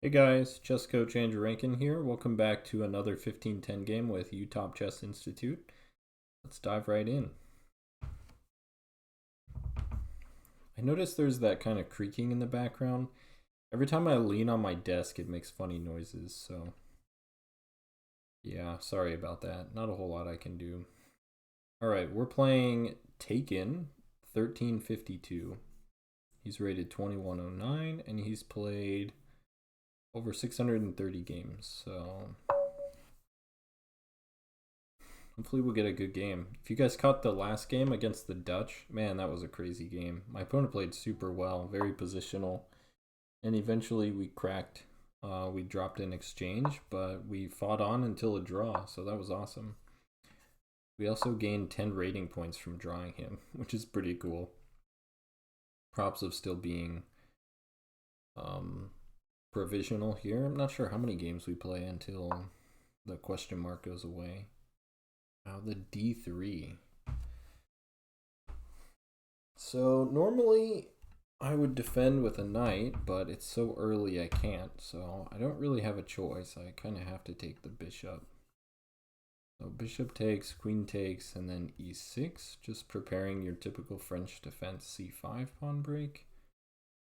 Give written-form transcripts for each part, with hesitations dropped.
Hey guys, chess coach Andrew Rankin here. Welcome back to another 1510 game with Utop Chess Institute. Let's dive right in. I noticed there's that kind of creaking in the background. Every time I lean on my desk, it makes funny noises, so yeah, sorry about that. Not a whole lot I can do. Alright, we're playing Taken 1352. He's rated 2109, and he's played over 630 games, so hopefully we'll get a good game. If you guys caught the last game against the Dutch, man, that was a crazy game. My opponent played super well, very positional, and eventually we cracked. We dropped an exchange, but we fought on until a draw, so that was awesome. We also gained 10 rating points from drawing him, which is pretty cool. Props of still being provisional here. I'm not sure how many games we play until the question mark goes away. Now the D3. So normally I would defend with a knight, but it's so early I can't, so I don't really have a choice. I kind of have to take the bishop. So bishop takes, queen takes, and then e6, just preparing your typical French defense c5 pawn break.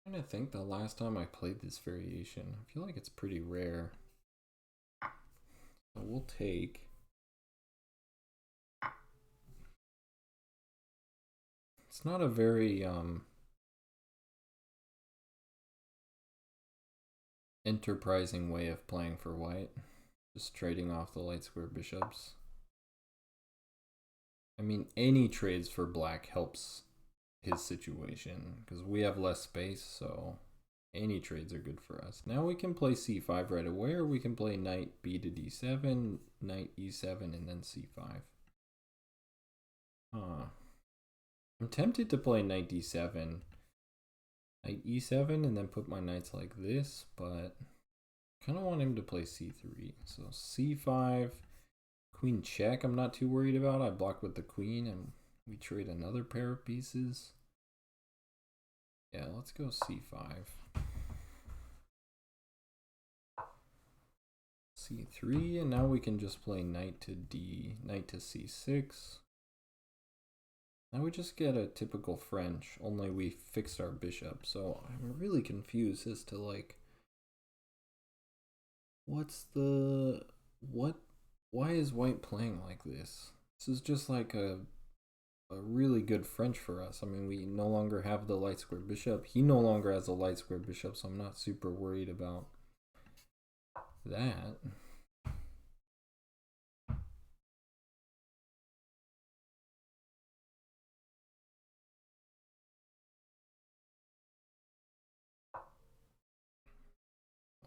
I'm trying to think the last time I played this variation. I feel like it's pretty rare. So we'll take. It's not a very enterprising way of playing for white. Just trading off the light square bishops. I mean, any trades for black helps his situation because we have less space, so any trades are good for us. Now we can play c5 right away, or we can play knight b to d7, knight e7, and then c5. I'm tempted to play knight d7, knight e7, and then put my knights like this, but I kind of want him to play c3. So c5, queen check, I'm not too worried about. I block with the queen, and we trade another pair of pieces. Yeah, let's go c5. c3, and now we can just play knight to d, knight to c6. Now we just get a typical French, only we fixed our bishop. So I'm really confused as to like, why is white playing like this? This is just like a really good French for us. I mean, we no longer have the light square bishop. He no longer has a light square bishop, so I'm not super worried about that.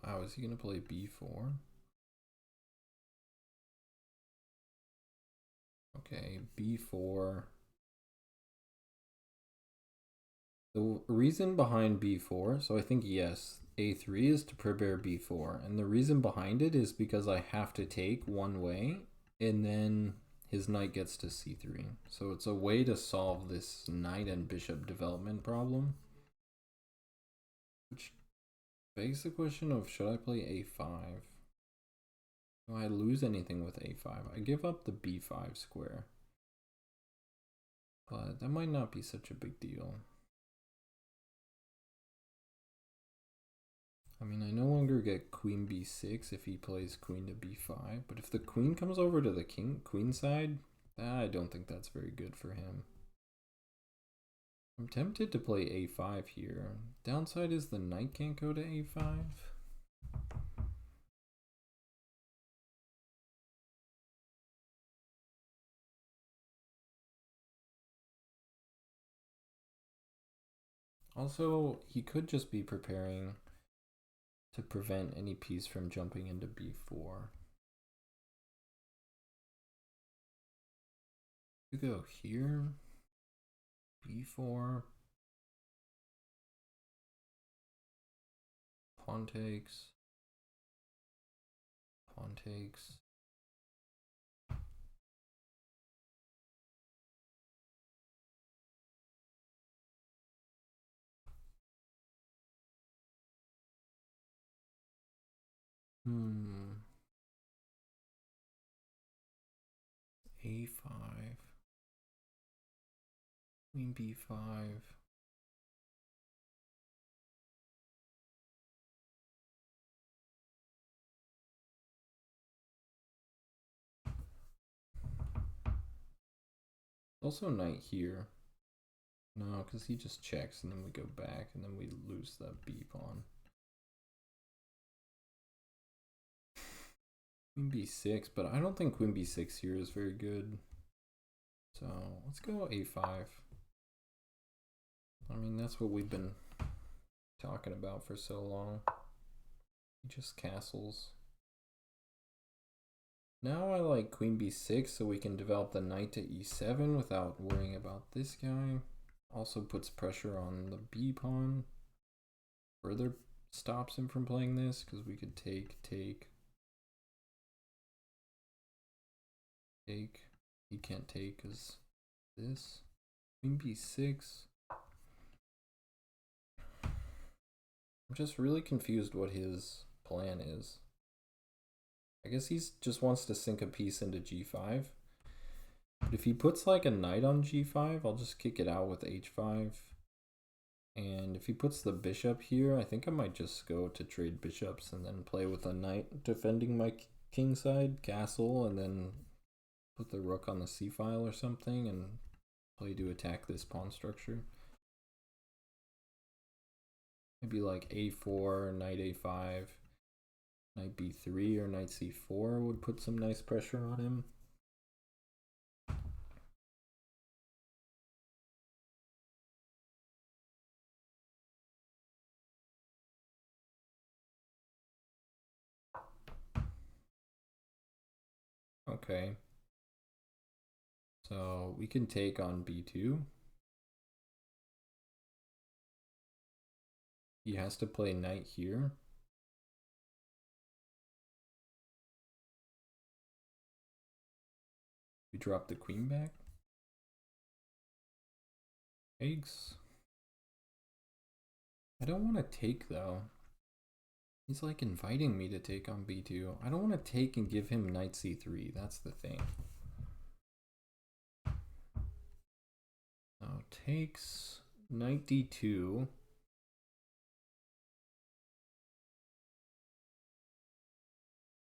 Wow, is he gonna play b4? Okay, b4. The reason behind b4, so I think yes, a3 is to prepare b4, and the reason behind it is because I have to take one way, and then his knight gets to c3. So it's a way to solve this knight and bishop development problem, which begs the question of, should I play a5? Do I lose anything with a5? I give up the b5 square, but that might not be such a big deal. I mean, I no longer get queen b6 if he plays queen to b5, but if the queen comes over to the queen side, I don't think that's very good for him. I'm tempted to play a5 here. Downside is the knight can't go to a5. Also, he could just be preparing to prevent any piece from jumping into b4. You go here, b4, pawn takes, pawn takes. A5. Queen B5. Also knight here. No, because he just checks and then we go back and then we lose the B pawn. Queen B6, but I don't think Queen B6 here is very good. So let's go A5. I mean, that's what we've been talking about for so long. He just castles. Now I like Queen B6 so we can develop the knight to E7 without worrying about this guy. Also puts pressure on the B pawn. Further stops him from playing this because we could take. He can't take because this. Queen B6. I'm just really confused what his plan is. I guess he just wants to sink a piece into G5. But if he puts like a knight on G5, I'll just kick it out with H5. And if he puts the bishop here, I think I might just go to trade bishops and then play with a knight defending my kingside castle and then put the rook on the c file or something and play to attack this pawn structure. Maybe like A4, knight A5, knight B3 or knight C4 would put some nice pressure on him. Okay. So we can take on B2. He has to play knight here. We drop the queen back. Takes. I don't want to take though. He's like inviting me to take on B2. I don't want to take and give him knight C3. That's the thing. Now takes knight D2.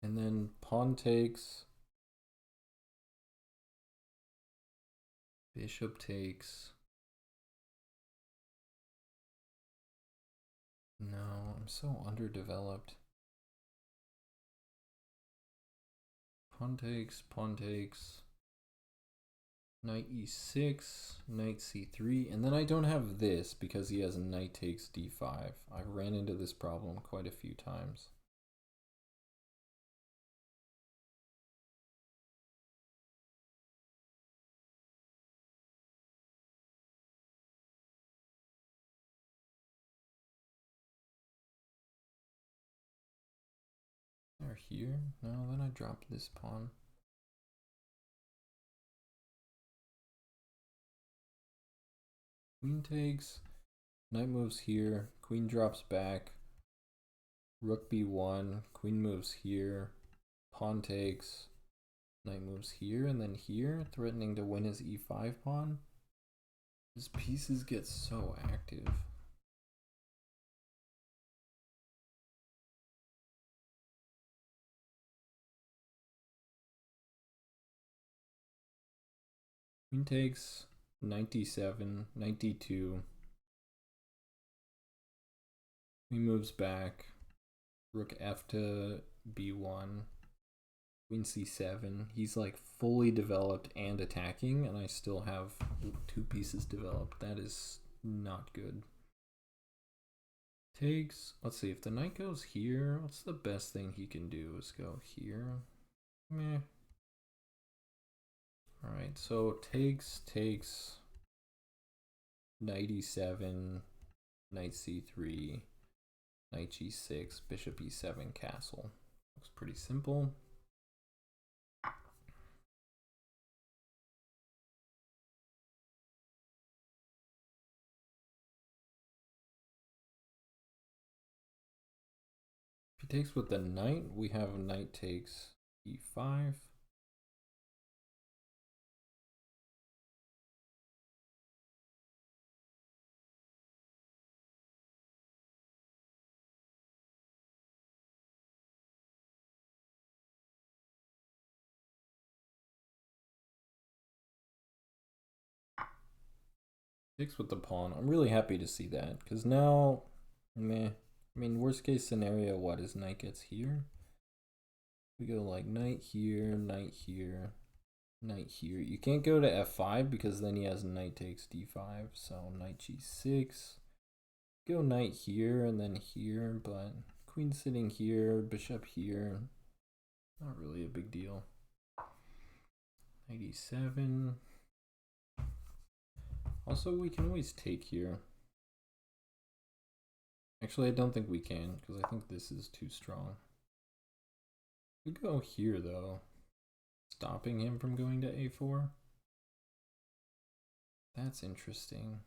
And then pawn takes. Bishop takes. No, I'm so underdeveloped. Pawn takes, knight e6, knight c3, and then I don't have this because he has knight takes d5. I ran into this problem quite a few times. Or here? No, then I drop this pawn. Queen takes, knight moves here, queen drops back, rook b1, queen moves here, pawn takes, knight moves here and then here, threatening to win his e5 pawn. His pieces get so active. Queen takes, knight d7, knight d2. Queen moves back. Rook f to b1. Queen c7. He's like fully developed and attacking, and I still have 2 pieces developed. That is not good. Takes. Let's see, if the knight goes here, what's the best thing he can do is go here. Meh. Alright, so takes, knight e7, knight c3, knight g6, bishop e7, castle. Looks pretty simple. If He takes with the knight. We have knight takes e5. Takes with the pawn. I'm really happy to see that, because now, meh. I mean, worst case scenario, what is knight gets here? We go like knight here, knight here, knight here. You can't go to f5 because then he has knight takes d5. So knight g6. Go knight here and then here, but queen sitting here, bishop here. Not really a big deal. Knight e7. Also, we can always take here. Actually, I don't think we can, because I think this is too strong. We go here, though. Stopping him from going to a4. That's interesting.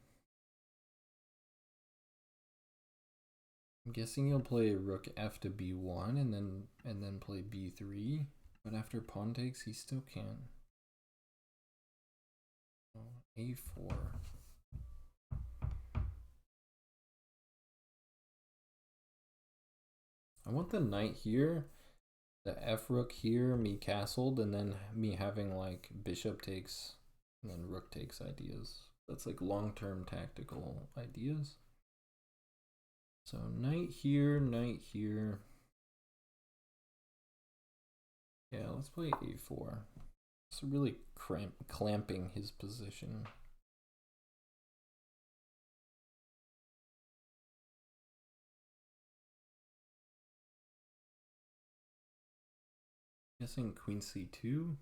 I'm guessing he'll play rook f to b1 and then play b3. But after pawn takes, he still can. a4. I want the knight here, the f rook here, me castled, and then me having like bishop takes and then rook takes ideas. That's like long-term tactical ideas. So knight here, knight here. Yeah, let's play a4. It's really clamping his position. Guessing queen c2.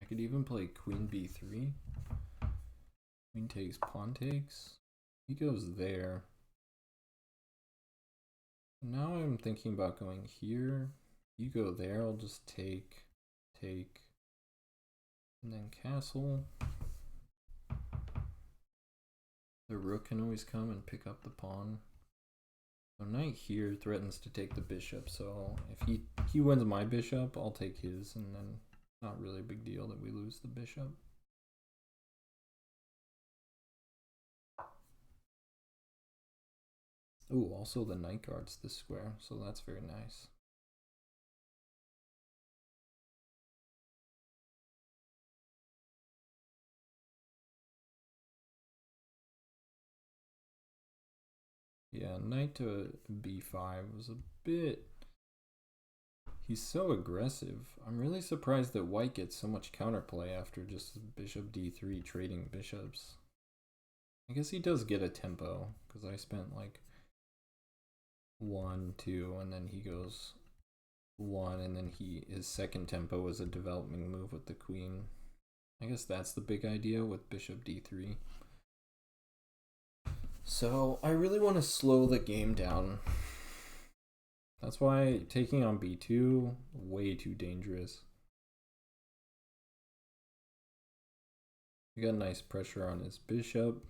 I could even play queen b3. Queen takes, pawn takes. He goes there. Now I'm thinking about going here. You go there, I'll just take, and then castle. The rook can always come and pick up the pawn. So knight here threatens to take the bishop, so if he wins my bishop, I'll take his, and then not really a big deal that we lose the bishop. Ooh, also the knight guards this square, so that's very nice. Yeah, knight to b5 was a bit... He's so aggressive. I'm really surprised that white gets so much counterplay after just bishop d3 trading bishops. I guess he does get a tempo, because I spent like 1, 2, and then he goes 1, and then his second tempo was a developing move with the queen. I guess that's the big idea with bishop d3. So I really want to slow the game down. That's why taking on b2, way too dangerous. We got nice pressure on his bishop.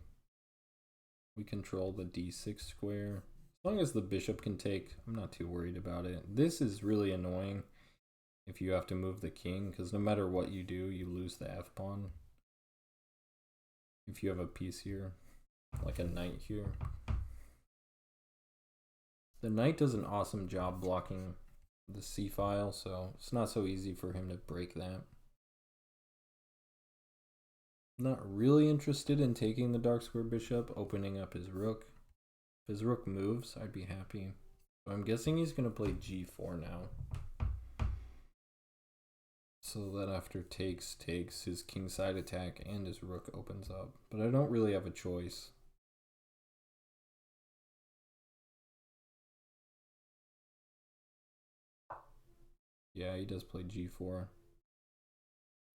We control the d6 square. As long as the bishop can take, I'm not too worried about it. This is really annoying if you have to move the king, because no matter what you do, you lose the f-pawn. If you have a piece here, like a knight here. The knight does an awesome job blocking the c-file, so it's not so easy for him to break that. Not really interested in taking the dark square bishop, opening up his rook. If his rook moves, I'd be happy. But I'm guessing he's going to play g4 now. So that after takes, his kingside attack and his rook opens up. But I don't really have a choice. Yeah, he does play g4.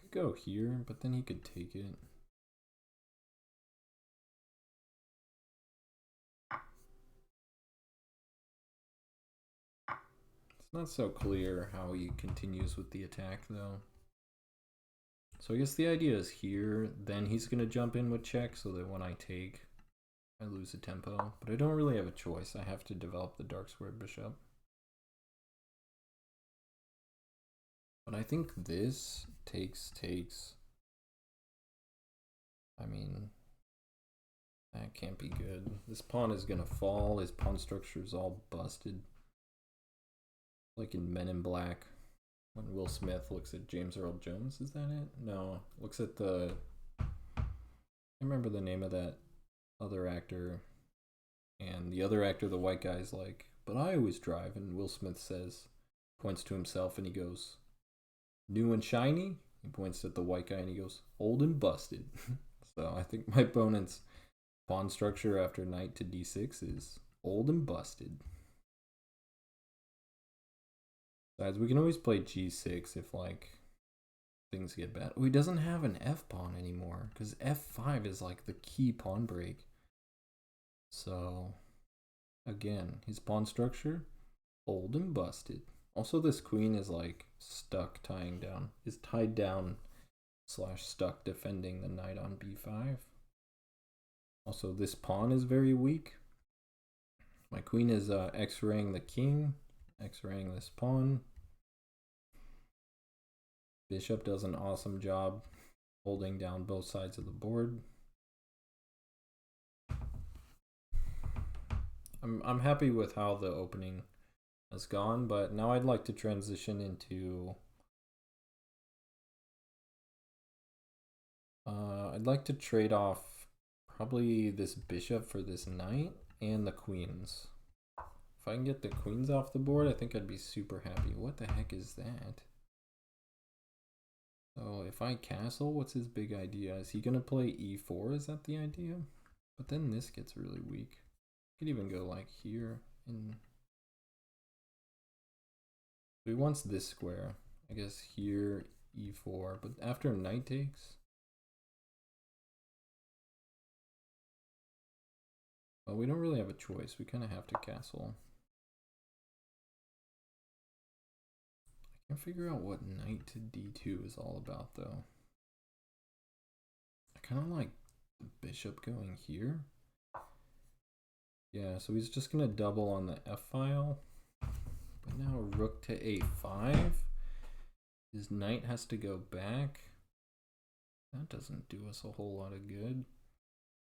Could go here, but then he could take it. It's not so clear how he continues with the attack, though. So I guess the idea is here, then he's going to jump in with check so that when I take, I lose the tempo, but I don't really have a choice. I have to develop the dark square bishop. But I think this takes. I mean, that can't be good. This pawn is gonna fall. His pawn structure is all busted. Like in Men in Black, when Will Smith looks at James Earl Jones. Is that it? No, looks at the. I remember the name of that other actor. And the other actor, the white guy's like, but I always drive. And Will Smith says, points to himself and he goes, new and shiny. He points at the white guy and he goes, old and busted. So I think my opponent's pawn structure after knight to d6 is old and busted. Besides, we can always play g6 if like things get bad. Oh, he doesn't have an f pawn anymore because f5 is like the key pawn break. So again, his pawn structure old and busted. Also, this queen is like stuck tied down / stuck defending the knight on b5. Also, this pawn is very weak. My queen is x-raying the king, x-raying this pawn. Bishop does an awesome job holding down both sides of the board. I'm happy with how the opening has gone, but now I'd like to transition into I'd like to trade off probably this bishop for this knight and the queens. If I can get the queens off the board, I think I'd be super happy. What the heck is that? So if I castle, what's his big idea? Is he gonna play e4? Is that the idea? But then this gets really weak. Could even go like here and he wants this square. I guess here e4, but after knight takes. Well, we don't really have a choice. We kind of have to castle. I can't figure out what knight to d2 is all about though. I kind of like the bishop going here. Yeah, so he's just gonna double on the f file. But now rook to a5. His knight has to go back. That doesn't do us a whole lot of good.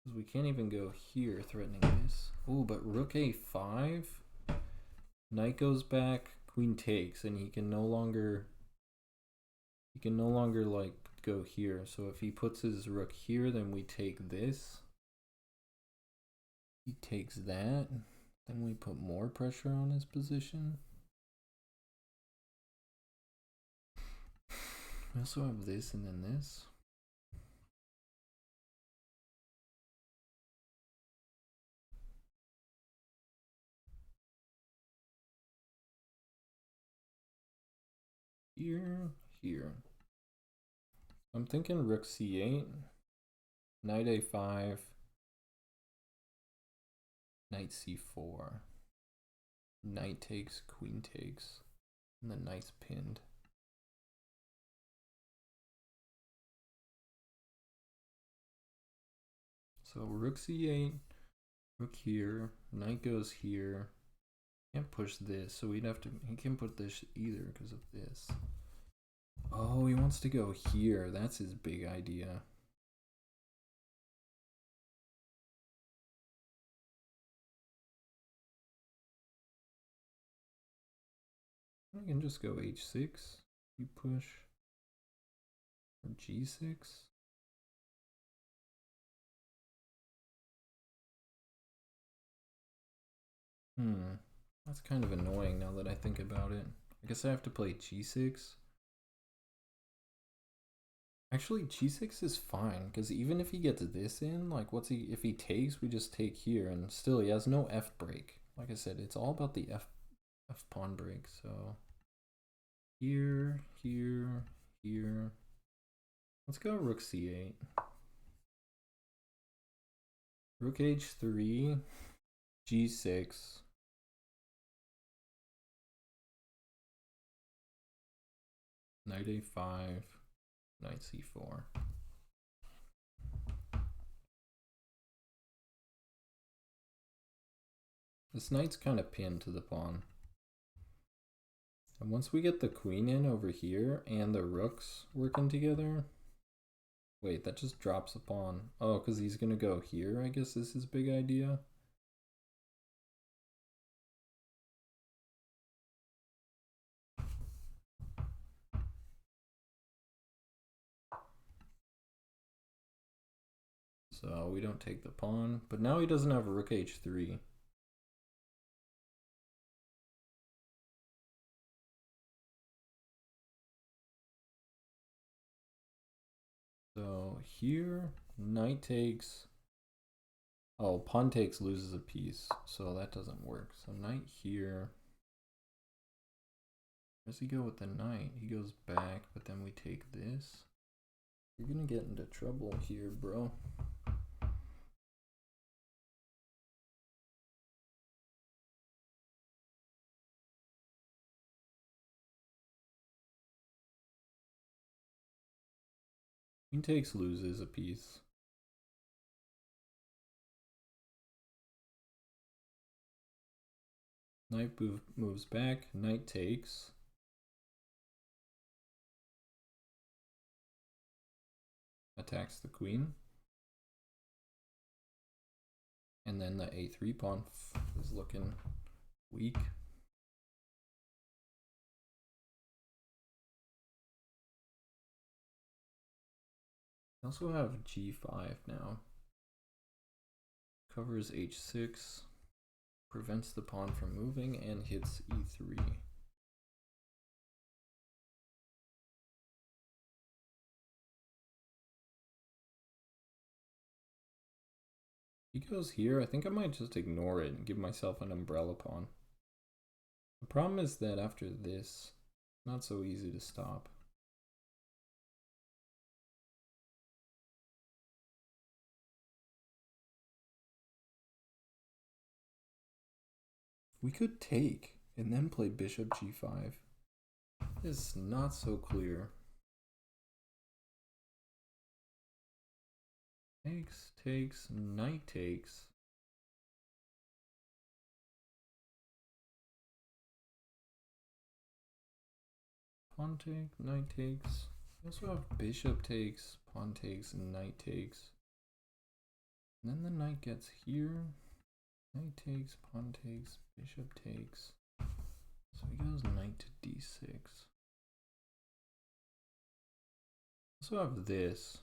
Because we can't even go here threatening this. Oh, but rook a5. Knight goes back, queen takes, and he can no longer like go here. So if he puts his rook here, then we take this. He takes that. Then we put more pressure on his position. We also have this and then this. Here. I'm thinking rook c8, knight a5, knight c4, knight takes, queen takes, and the knight's pinned. So rook c8, rook here, knight goes here. Can't push this, so he can't put this either because of this. Oh, he wants to go here. That's his big idea. I can just go h6. You push. Or g6. That's kind of annoying now that I think about it. I guess I have to play g6. Actually, g6 is fine, because even if he gets this in, like, if he takes, we just take here, and still he has no f break. Like I said, it's all about the f pawn break, so here, here, here. Let's go rook c8. Rook h3, g6. Knight a5, knight c4. This knight's kind of pinned to the pawn. And once we get the queen in over here and the rooks working together... Wait, that just drops a pawn. Oh, because he's going to go here, I guess is his big idea. So we don't take the pawn, but now he doesn't have a rook h3. So here, knight takes. Oh, pawn takes loses a piece, so that doesn't work. So knight here. Where does he go with the knight? He goes back, but then we take this. You're gonna get into trouble here, bro. Queen takes loses a piece. Knight moves back, knight takes. Attacks the queen. And then the a3 pawn is looking weak. I also have g5 now. Covers h6, prevents the pawn from moving, and hits e3. He goes here. I think I might just ignore it and give myself an umbrella pawn. The problem is that after this, not so easy to stop. We could take and then play bishop g5. It's not so clear. Takes, knight takes. Pawn take, knight takes. We also have bishop takes, pawn takes, and knight takes. And then the knight gets here. Knight takes, pawn takes, bishop takes. So he goes knight to d6. Also have this.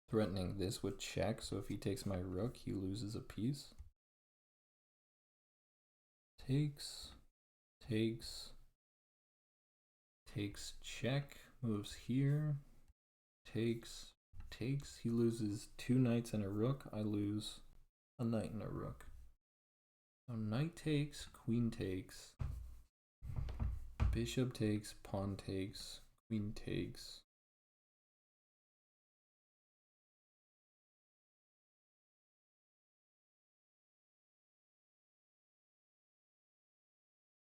Threatening this with check, so if he takes my rook, he loses a piece. Takes, check, moves here, takes, he loses 2 knights and a rook, I lose a knight and a rook. So knight takes, queen takes, bishop takes, pawn takes, queen takes.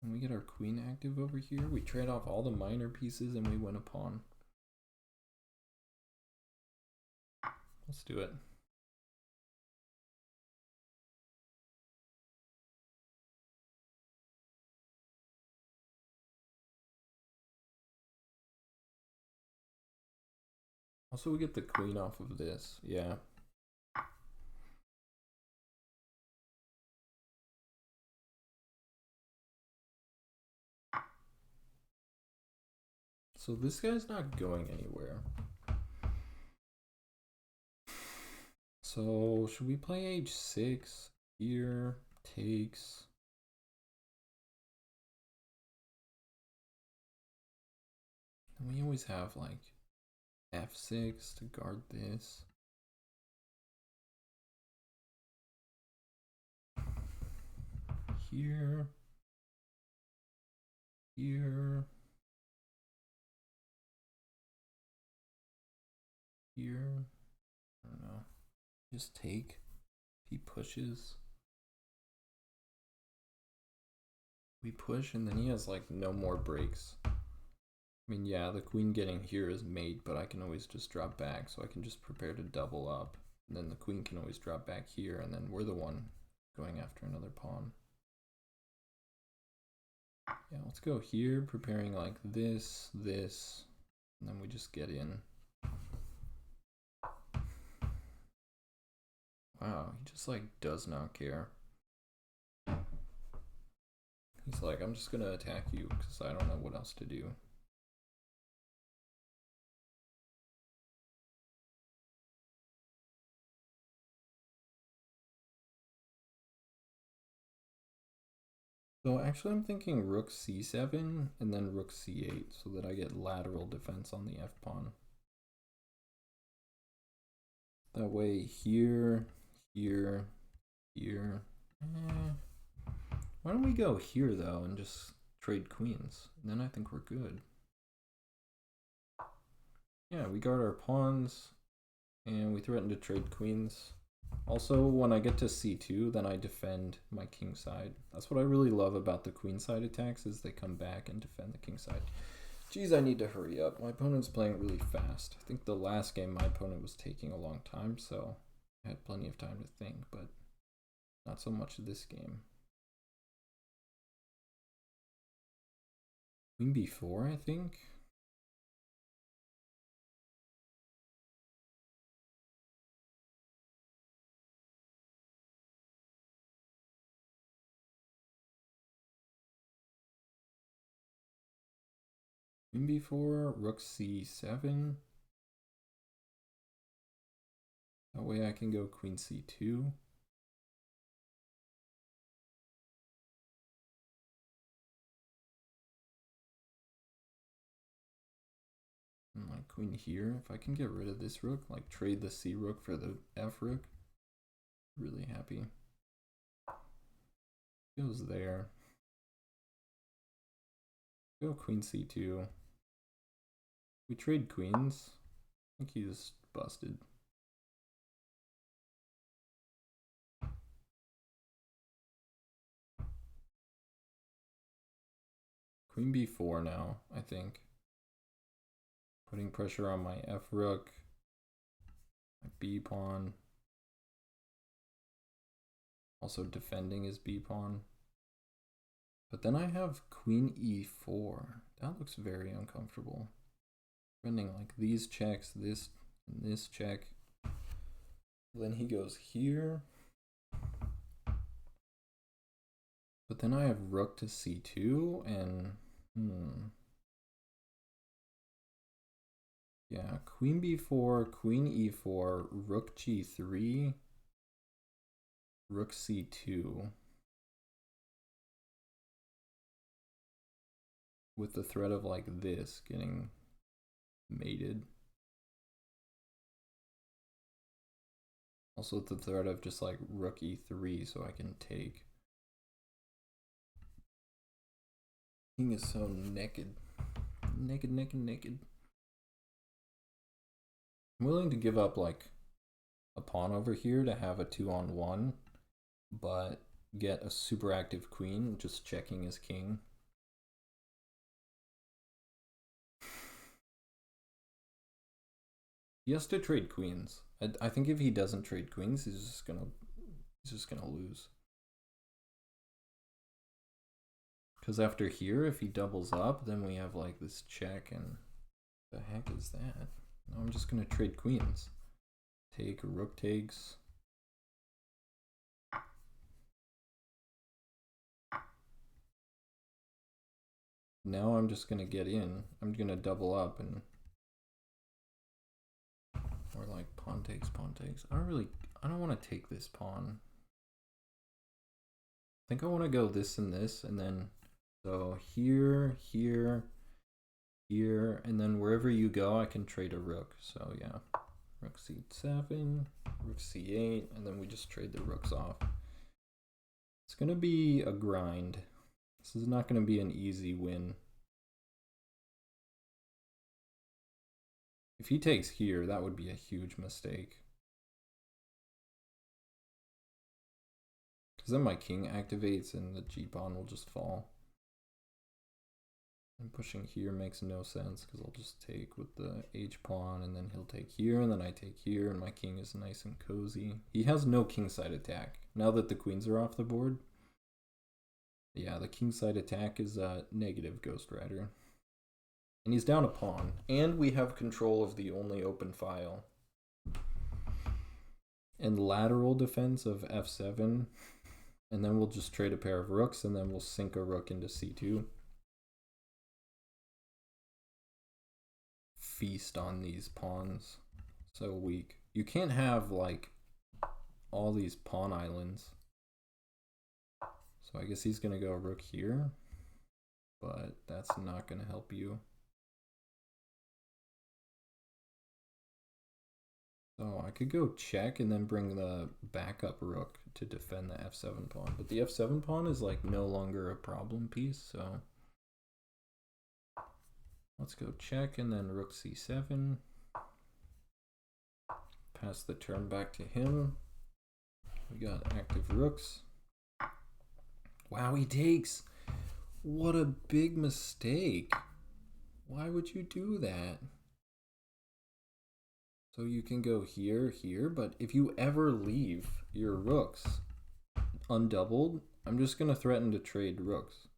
When we get our queen active over here, we trade off all the minor pieces and we win a pawn. Let's do it. Also, we get the queen off of this, yeah. So this guy's not going anywhere. So should we play h6 here? Takes. And we always have like f6 to guard this. Here. Here. Here. I don't know. Just take. He pushes. We push and then he has like no more breaks. I mean, yeah, the queen getting here is mate, but I can always just drop back, so I can just prepare to double up. And then the queen can always drop back here, and then we're the one going after another pawn. Yeah, let's go here, preparing like this, this, and then we just get in. Wow, he just like does not care. He's like, I'm just gonna attack you because I don't know what else to do. So actually I'm thinking rook c7 and then rook c8 so that I get lateral defense on the f-pawn. That way here, here, here. Why don't we go here though and just trade queens? And then I think we're good. Yeah, we guard our pawns and we threaten to trade queens. Also, when I get to c2, then I defend my king side. That's what I really love about the queen side attacks, is they come back and defend the king side. Geez, I need to hurry up. My opponent's playing really fast. I think the last game my opponent was taking a long time, so I had plenty of time to think, but not so much this game. Queen b4, I think. Queen b4, rook c7. That way I can go queen c2. And like queen here, if I can get rid of this rook, like trade the c rook for the f rook, really happy. Goes there. Go queen c2. We trade queens. I think he's busted. Queen b4 now, I think. Putting pressure on my f rook, my b pawn. Also defending his b pawn. But then I have queen e4. That looks very uncomfortable. Defending like these checks, this and this check. Then he goes here. But then I have rook to c2 and yeah, queen b4, queen e4, rook g3, rook c2. With the threat of like this getting mated. Also with the threat of just like rook e3 so I can take. King is so naked. Naked, naked, naked. I'm willing to give up like a pawn over here to have a 2-on-1, but get a super active queen just checking his king. He has to trade queens. I think if he doesn't trade queens, he's just gonna lose. Because after here, if he doubles up, then we have like this check, and the heck is that? Now I'm just gonna trade queens. Take, rook takes. Now I'm just gonna get in. I'm gonna double up and, or like pawn takes, pawn takes. I don't want to take this pawn. I think I want to go this, and then so here, here, here, and then wherever you go, I can trade a rook. So yeah, rook c7, rook c8, and then we just trade the rooks off. It's gonna be a grind. This is not gonna be an easy win. If he takes here, that would be a huge mistake. Because then my king activates and the g pawn will just fall. And pushing here makes no sense because I'll just take with the H pawn and then he'll take here and then I take here and my king is nice and cozy. He has no kingside attack. Now that the queens are off the board, yeah, the kingside attack is a negative Ghost Rider. And he's down a pawn. And we have control of the only open file. And lateral defense of f7. And then we'll just trade a pair of rooks and then we'll sink a rook into c2. Feast on these pawns. So weak. You can't have like all these pawn islands. So I guess he's gonna go rook here, but that's not gonna help you. So I could go check and then bring the backup rook to defend the f7 pawn, but the f7 pawn is like no longer a problem piece, so let's go check and then rook c7. Pass the turn back to him. We got active rooks. Wow, he takes. What a big mistake. Why would you do that? So you can go here, here, but if you ever leave your rooks undoubled, I'm just going to threaten to trade rooks.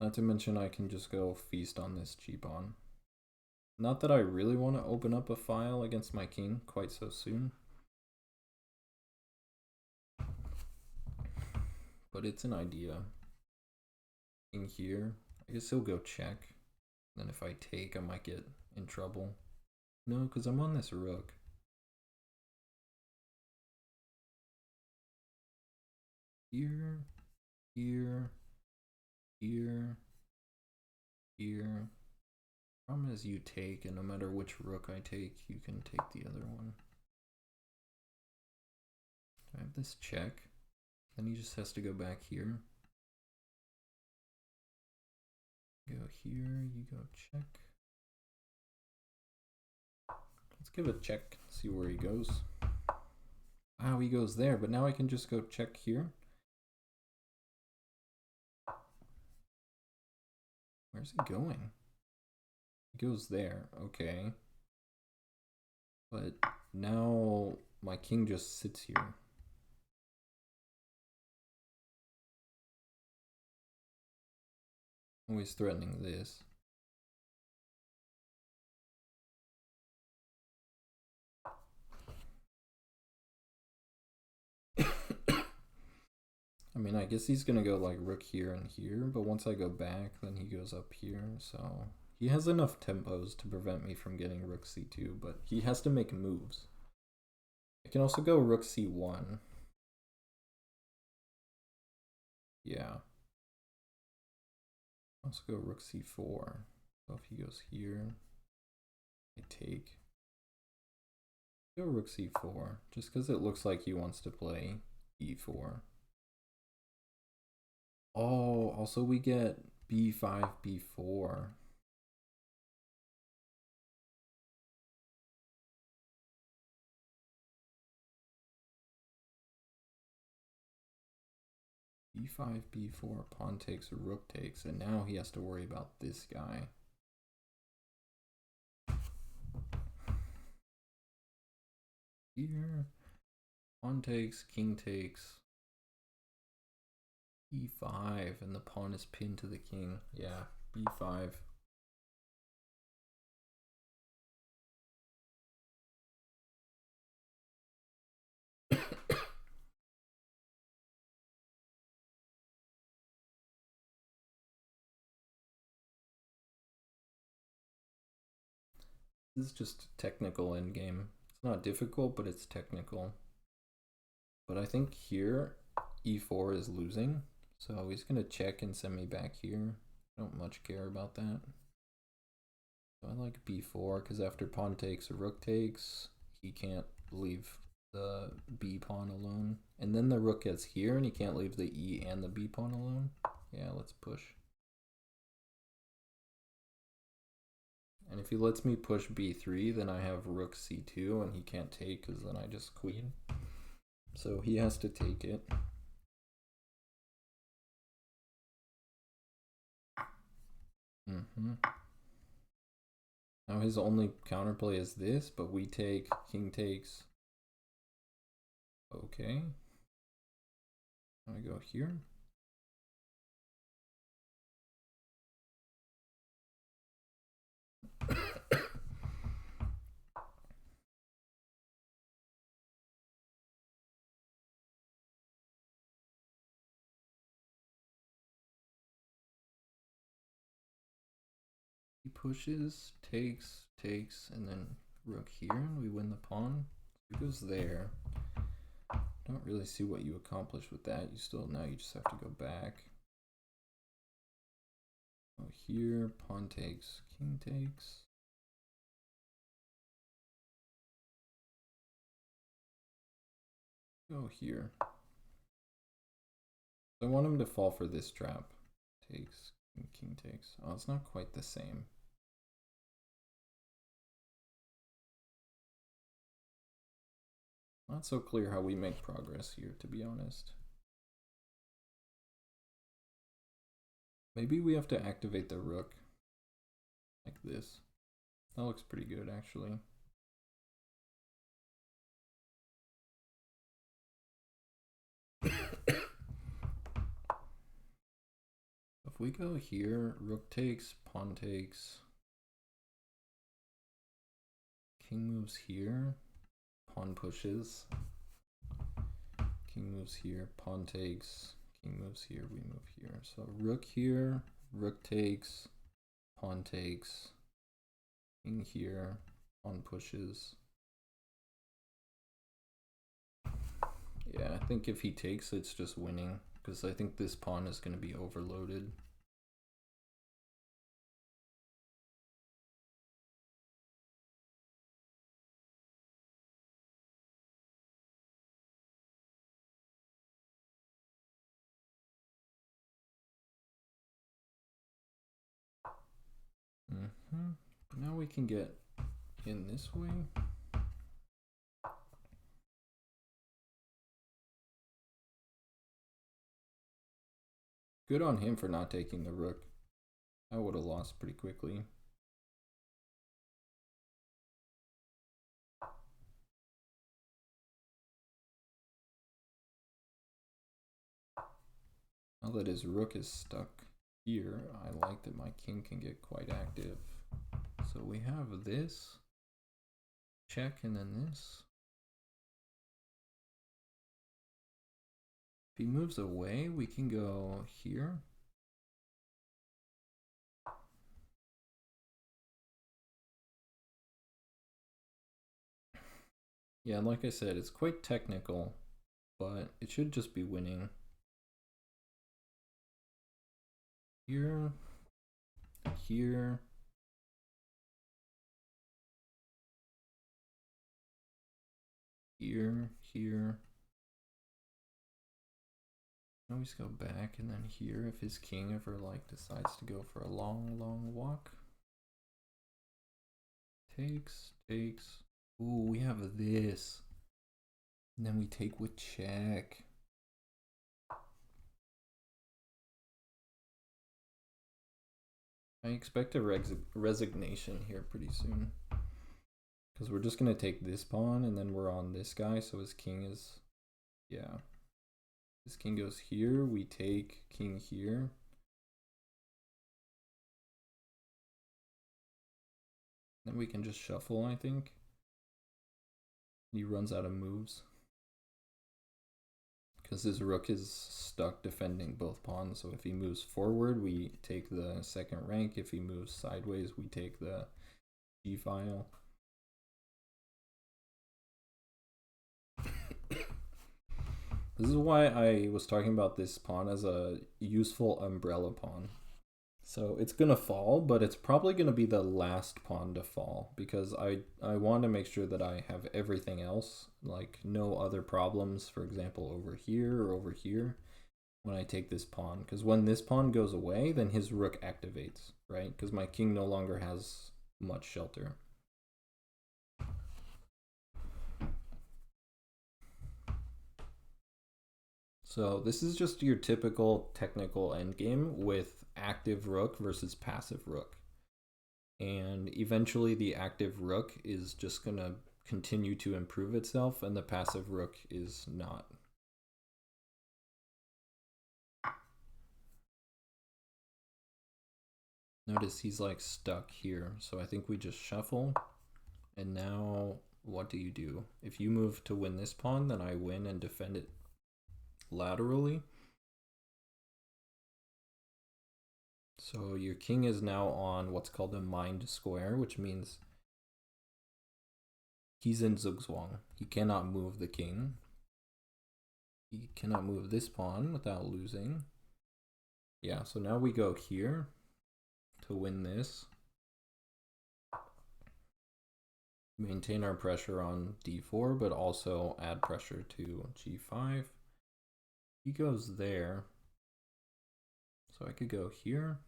Not to mention I can just go feast on this g-pawn. Not that I really want to open up a file against my king quite so soon. But it's an idea. King here. I guess he'll go check. Then if I take, I might get in trouble. No, because I'm on this rook. Here, here, here, here. Problem is you take, and no matter which rook I take, you can take the other one. I have this check. Then he just has to go back here. Go here, you go check. Let's give a check, see where he goes. Wow, he goes there, but now I can just go check here. Where's he going? He goes there, okay. But now my king just sits here. Always threatening this. I mean, I guess he's gonna go like rook here and here, but once I go back, then he goes up here, so he has enough tempos to prevent me from getting rook c2, but he has to make moves. I can also go rook c1. Yeah. Also go rook c4. So if he goes here, I take. Go rook c4, just because it looks like he wants to play e4. Oh, also we get b5, b4. b5, b4, pawn takes, rook takes, and now he has to worry about this guy. Here, pawn takes, king takes, e5, and the pawn is pinned to the king. Yeah, b5. This is just technical endgame. It's not difficult, but it's technical. But I think here, e4 is losing. So he's going to check and send me back here. I don't much care about that. So I like b4 because after pawn takes, rook takes, he can't leave the b pawn alone. And then the rook gets here and he can't leave the e and the b pawn alone. Yeah, let's push. And if he lets me push b3, then I have rook c2 and he can't take because then I just queen. So he has to take it. Now his only counterplay is this, but we take, king takes. Okay. I go here. He pushes, takes, and then rook here, and we win the pawn. It goes there. Don't really see what you accomplish with that. Now you just have to go back. Oh, here, pawn takes, king takes. Go here. I want him to fall for this trap. Takes, king takes. Oh, it's not quite the same. Not so clear how we make progress here, to be honest. Maybe we have to activate the rook. Like this. That looks pretty good, actually. If we go here, rook takes, pawn takes. King moves here, pawn pushes. King moves here, pawn takes. King moves here, we move here. So rook here, rook takes, pawn takes. King here, pawn pushes. Yeah, I think if he takes, it's just winning, because I think this pawn is going to be overloaded. Now we can get in this way. Good on him for not taking the rook. I would have lost pretty quickly. Now that his rook is stuck here, I like that my king can get quite active. So we have this, check, and then this. If he moves away, we can go here. Yeah, like I said, it's quite technical, but it should just be winning. Here, here. Here, here. Always go back, and then here if his king ever like decides to go for a long walk. Takes. Ooh, we have this. And then we take with check. I expect a resignation here pretty soon. Because we're just going to take this pawn, and then we're on this guy, so his king is... Yeah. His king goes here, we take king here. Then we can just shuffle, I think. He runs out of moves. Because his rook is stuck defending both pawns, so if he moves forward, we take the second rank. If he moves sideways, we take the g-file. This is why I was talking about this pawn as a useful umbrella pawn. So it's going to fall, but it's probably going to be the last pawn to fall, because I want to make sure that I have everything else, like no other problems, for example, over here or over here, when I take this pawn. Because when this pawn goes away, then his rook activates, right? Because my king no longer has much shelter. So this is just your typical technical endgame with active rook versus passive rook. And eventually the active rook is just going to continue to improve itself and the passive rook is not. Notice he's like stuck here. So I think we just shuffle. And now what do you do? If you move to win this pawn, then I win and defend it laterally. So your king is now on what's called a mind square, which means he's in zugzwang. He cannot move the king. He cannot move this pawn without losing. Yeah, so now we go here to win this. Maintain our pressure on d4, but also add pressure to g5. He goes there. So I could go here.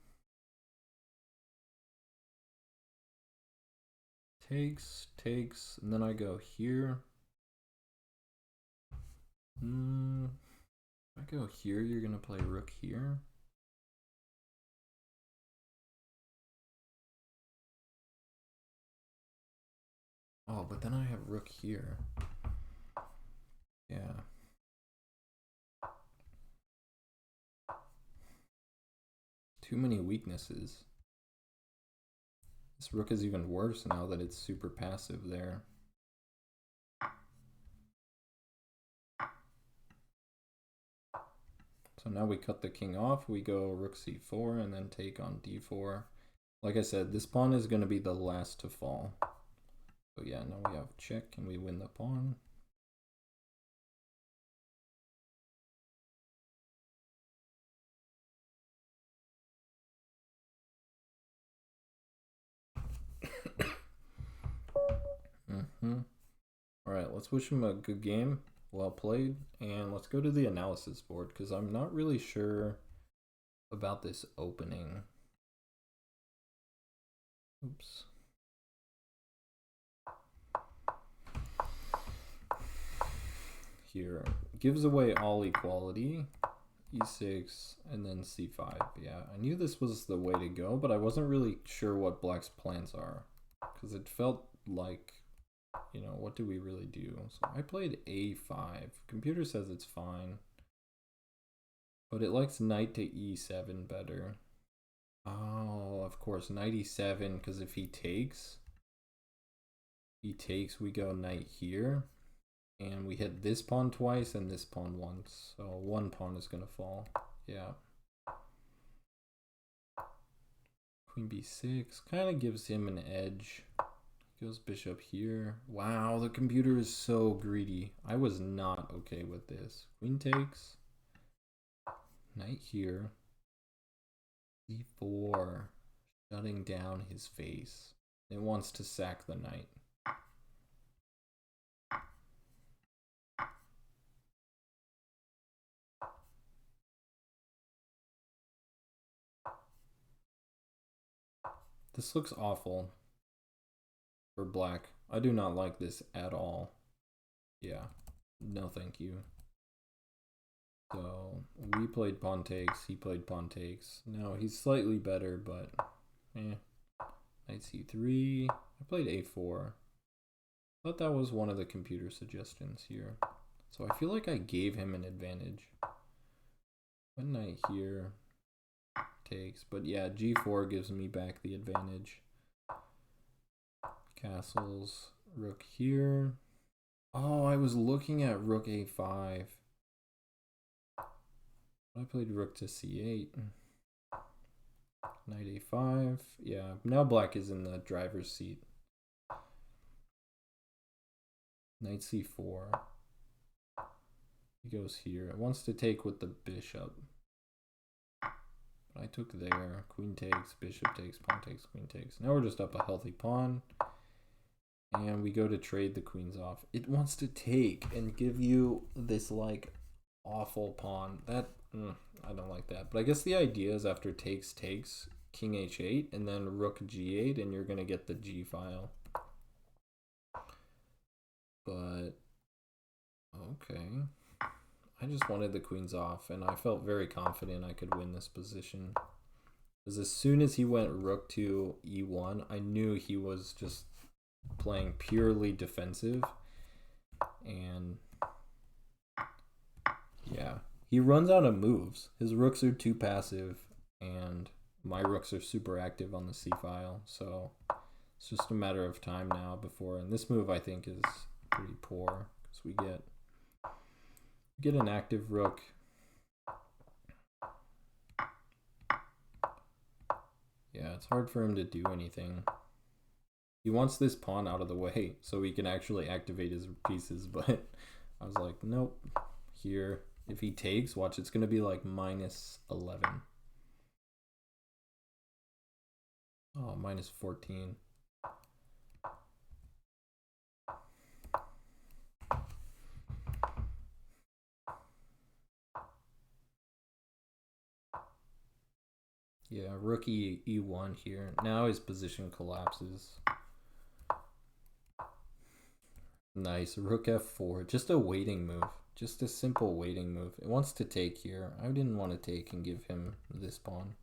Takes, and then I go here. If I go here, you're gonna play rook here. Oh, but then I have rook here. Yeah. Too many weaknesses. This rook is even worse now that it's super passive there. So now we cut the king off, we go rook c4 and then take on d4. Like I said, this pawn is going to be the last to fall. So yeah, now we have check and we win the pawn. All right, let's wish him a good game. Well played. And let's go to the analysis board because I'm not really sure about this opening. Oops. Here, gives away all equality. e6 and then c5. Yeah, I knew this was the way to go, but I wasn't really sure what black's plans are because it felt like, you know, what do we really do? So I played a5. Computer says it's fine, but it likes knight to e7 better. Oh, of course, knight e7, because if he takes, we go knight here. And we hit this pawn twice and this pawn once. So one pawn is going to fall. Yeah. Queen b6 kind of gives him an edge. Goes bishop here. Wow, the computer is so greedy. I was not okay with this. Queen takes. Knight here. d4. Shutting down his face. It wants to sack the knight. This looks awful for black. I do not like this at all. Yeah, no thank you. So we played pawn takes, he played pawn takes. No, he's slightly better, but eh. Knight c3. I played a4. Thought that was one of the computer suggestions here. So I feel like I gave him an advantage. One knight here. Takes, but yeah, g4 gives me back the advantage. Castles, rook here. Oh, I was looking at rook a5. I played rook to c8. Knight a5. Yeah, now black is in the driver's seat. Knight c4. He goes here. It wants to take with the bishop. I took there. Queen takes, bishop takes, pawn takes, queen takes. Now we're just up a healthy pawn. And we go to trade the queens off. It wants to take and give you this like awful pawn. That I don't like that. But I guess the idea is after takes, king h8 and then rook g8 and you're going to get the g file. But okay. I just wanted the queens off, and I felt very confident I could win this position. Because as soon as he went rook to e1, I knew he was just playing purely defensive. And yeah, he runs out of moves. His rooks are too passive, and my rooks are super active on the c-file. So it's just a matter of time now before. And this move I think is pretty poor because we get an active rook. Yeah, it's hard for him to do anything. He wants this pawn out of the way so he can actually activate his pieces, but I was like, nope. Here, if he takes, watch, it's going to be like -11. Oh, -14. Yeah, rook e1 here. Now his position collapses. Nice, rook f4. Just a waiting move. Just a simple waiting move. It wants to take here. I didn't want to take and give him this pawn.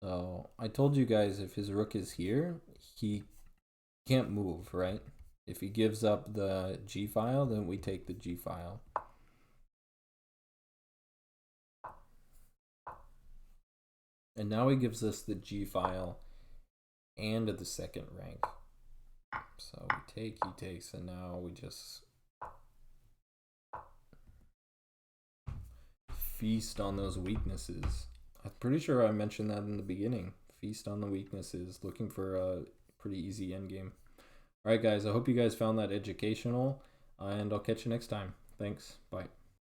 So I told you guys if his rook is here, he can't move, right? If he gives up the g file, then we take the g file. And now he gives us the g file and the second rank. So we take, he takes, and now we just feast on those weaknesses. I'm pretty sure I mentioned that in the beginning. Feast on the weaknesses, looking for a pretty easy endgame. Alright guys, I hope you guys found that educational, and I'll catch you next time. Thanks, bye.